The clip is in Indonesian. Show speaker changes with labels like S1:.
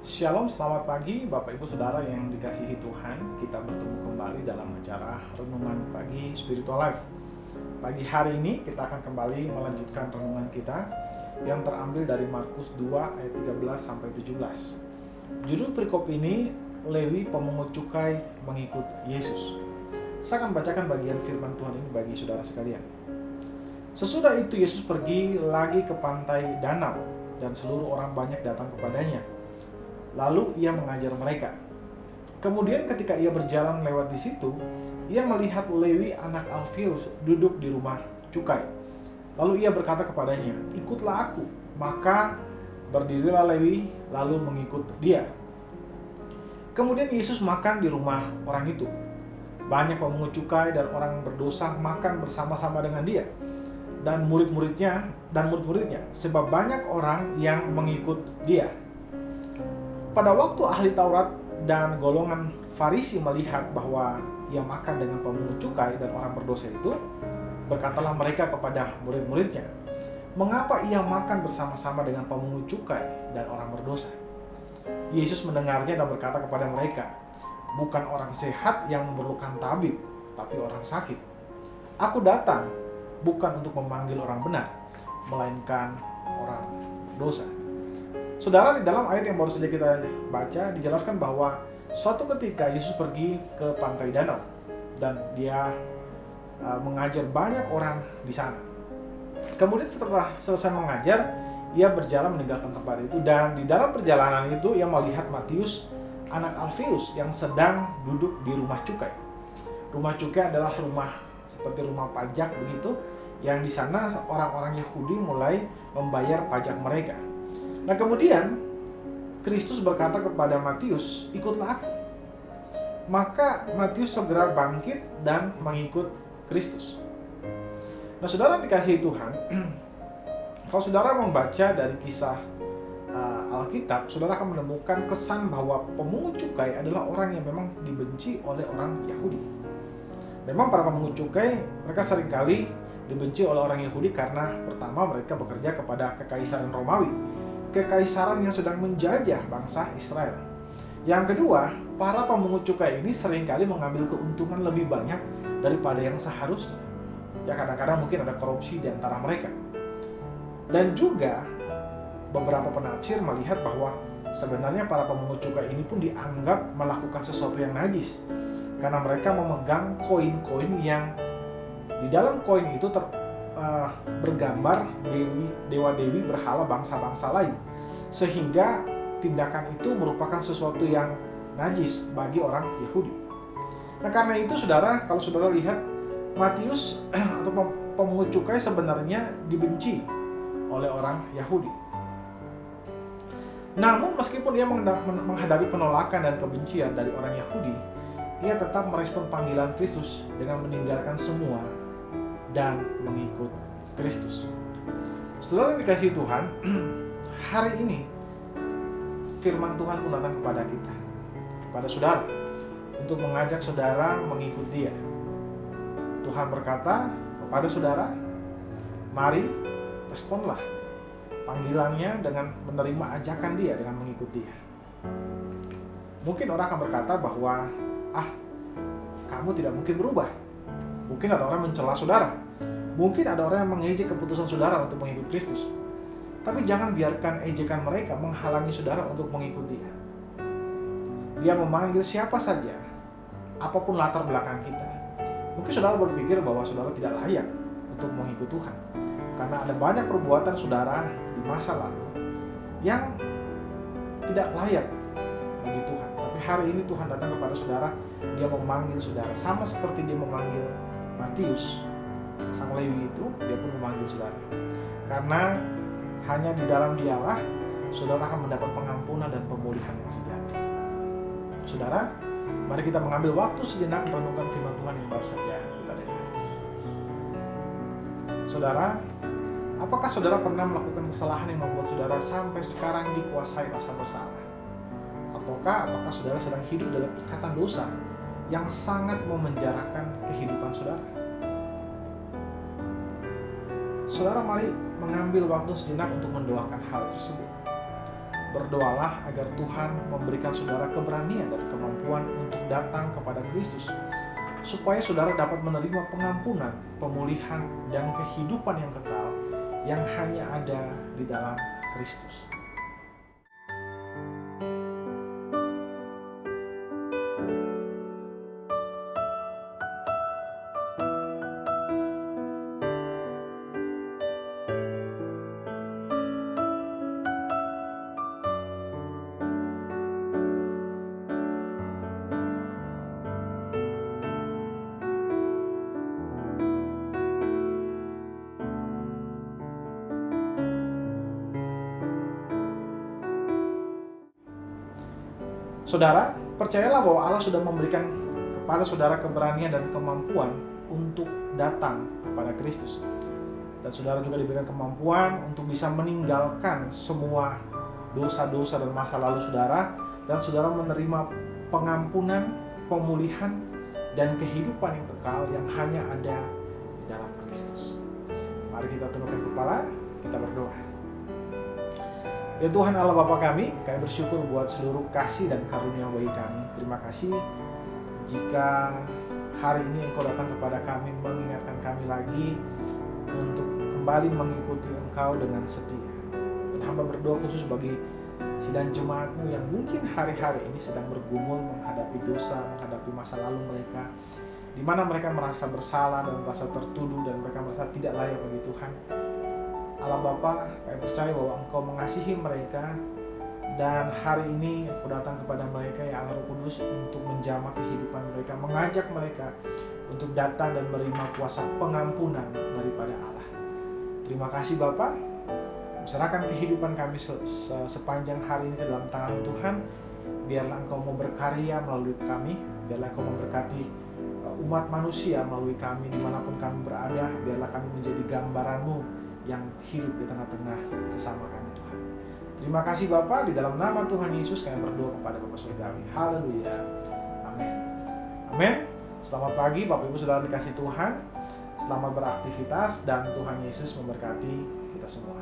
S1: Shalom, selamat pagi Bapak Ibu Saudara yang dikasihi Tuhan. Kita bertemu kembali dalam acara Renungan Pagi Spiritual Life. Pagi hari ini kita akan kembali melanjutkan renungan kita yang terambil dari Markus 2 ayat 13 sampai 17. Judul perikop ini, Lewi pemungut cukai mengikut Yesus. Saya akan bacakan bagian firman Tuhan ini bagi saudara sekalian. Sesudah itu Yesus pergi lagi ke pantai danau dan seluruh orang banyak datang kepadanya. Lalu ia mengajar mereka. Kemudian ketika ia berjalan lewat di situ, ia melihat Lewi anak Alfeus duduk di rumah cukai. Lalu ia berkata kepadanya, "Ikutlah aku." Maka berdirilah Lewi lalu mengikut dia. Kemudian Yesus makan di rumah orang itu. Banyak pemungut cukai dan orang berdosa makan bersama-sama dengan dia dan murid-muridnya, sebab banyak orang yang mengikut dia. Pada waktu ahli Taurat dan golongan Farisi melihat bahwa ia makan dengan pemungut cukai dan orang berdosa itu, berkatalah mereka kepada murid-muridnya, "Mengapa ia makan bersama-sama dengan pemungut cukai dan orang berdosa?" Yesus mendengarnya dan berkata kepada mereka, "Bukan orang sehat yang memerlukan tabib, tapi orang sakit. Aku datang bukan untuk memanggil orang benar, melainkan orang dosa." Saudara, di dalam ayat yang baru saja kita baca dijelaskan bahwa suatu ketika Yesus pergi ke pantai danau dan dia mengajar banyak orang di sana. Kemudian setelah selesai mengajar, ia berjalan meninggalkan tempat itu, dan di dalam perjalanan itu ia melihat Matius anak Alfeus yang sedang duduk di rumah cukai. Rumah cukai adalah rumah seperti rumah pajak begitu, yang di sana orang-orang Yahudi mulai membayar pajak mereka. Nah, kemudian Kristus berkata kepada Matius, "Ikutlah aku." Maka Matius segera bangkit dan mengikut Kristus. Nah, saudara dikasihi Tuhan, kalau saudara membaca dari kisah Alkitab, saudara akan menemukan kesan bahwa pemungut cukai adalah orang yang memang dibenci oleh orang Yahudi. Memang para pemungut cukai, mereka seringkali dibenci oleh orang Yahudi karena pertama mereka bekerja kepada kekaisaran Romawi, kekaisaran yang sedang menjajah bangsa Israel. Yang kedua, para pemungut cukai ini seringkali mengambil keuntungan lebih banyak daripada yang seharusnya. Ya, kadang-kadang mungkin ada korupsi di antara mereka. Dan juga beberapa penafsir melihat bahwa sebenarnya para pemungut cukai ini pun dianggap melakukan sesuatu yang najis, karena mereka memegang koin-koin yang di dalam koin itu bergambar dewa-dewi berhala bangsa-bangsa lain, sehingga tindakan itu merupakan sesuatu yang najis bagi orang Yahudi. Nah, karena itu saudara, kalau saudara lihat Matius atau pemungut cukai sebenarnya dibenci oleh orang Yahudi. Namun meskipun ia menghadapi penolakan dan kebencian dari orang Yahudi, ia tetap merespon panggilan Kristus dengan meninggalkan semua dan mengikut Kristus. Saudara yang dikasihi Tuhan, hari ini firman Tuhan pun datang kepada kita, kepada saudara, untuk mengajak saudara mengikut Dia. Tuhan berkata kepada saudara, mari responlah panggilannya dengan menerima ajakan Dia, dengan mengikut Dia. Mungkin orang akan berkata bahwa kamu tidak mungkin berubah. Mungkin ada orang mencela saudara. Mungkin ada orang yang mengejek keputusan saudara untuk mengikut Kristus. Tapi jangan biarkan ejekan mereka menghalangi saudara untuk mengikut Dia. Dia memanggil siapa saja, apapun latar belakang kita. Mungkin saudara berpikir bahwa saudara tidak layak untuk mengikut Tuhan, karena ada banyak perbuatan saudara di masa lalu yang tidak layak bagi Tuhan. Tapi hari ini Tuhan datang kepada saudara, Dia memanggil saudara, sama seperti Dia memanggil Matius, sang Lewi itu, Dia pun memanggil saudara. Karena hanya di dalam Dialah saudara akan mendapat pengampunan dan pemulihan yang sejati. Saudara, mari kita mengambil waktu sejenak merenungkan firman Tuhan yang baru saja kita dengar. Saudara, apakah saudara pernah melakukan kesalahan yang membuat saudara sampai sekarang dikuasai rasa bersalah? Apakah saudara sedang hidup dalam ikatan dosa yang sangat memenjarakan kehidupan saudara? Saudara, mari mengambil waktu sejenak untuk mendoakan hal tersebut. Berdoalah agar Tuhan memberikan saudara keberanian dan kemampuan untuk datang kepada Kristus, supaya saudara dapat menerima pengampunan, pemulihan, dan kehidupan yang kekal yang hanya ada di dalam Kristus. Saudara, percayalah bahwa Allah sudah memberikan kepada saudara keberanian dan kemampuan untuk datang kepada Kristus. Dan saudara juga diberikan kemampuan untuk bisa meninggalkan semua dosa-dosa dan masa lalu saudara, dan saudara menerima pengampunan, pemulihan, dan kehidupan yang kekal yang hanya ada di dalam Kristus. Mari kita tundukkan kepala, kita berdoa. Ya Tuhan Allah Bapa kami bersyukur buat seluruh kasih dan karunia bagi kami. Terima kasih jika hari ini Engkau datang kepada kami, mengingatkan kami lagi untuk kembali mengikuti Engkau dengan setia. Dan hamba berdoa khusus bagi sidang jemaat-Mu yang mungkin hari-hari ini sedang bergumul menghadapi dosa, menghadapi masa lalu mereka, di mana mereka merasa bersalah dan merasa tertuduh dan mereka merasa tidak layak bagi Tuhan. Allah Bapa, kami percaya bahwa Engkau mengasihi mereka, dan hari ini Engkau datang kepada mereka ya Allah Roh Kudus untuk menjamah kehidupan mereka, mengajak mereka untuk datang dan menerima kuasa pengampunan daripada Allah. Terima kasih Bapa. Serahkan kehidupan kami sepanjang hari ini ke dalam tangan Tuhan. Biarlah Engkau mau berkarya melalui kami, biarlah Engkau memberkati umat manusia melalui kami dimanapun kami berada. Biarlah kami menjadi gambaran-Mu yang hidup di tengah-tengah sesama kami Tuhan. Terima kasih Bapa, di dalam nama Tuhan Yesus kami berdoa kepada Bapa Surgawi. Haleluya. Amin. Amin. Selamat pagi Bapak Ibu Saudara dikasih Tuhan. Selamat beraktivitas dan Tuhan Yesus memberkati kita semua.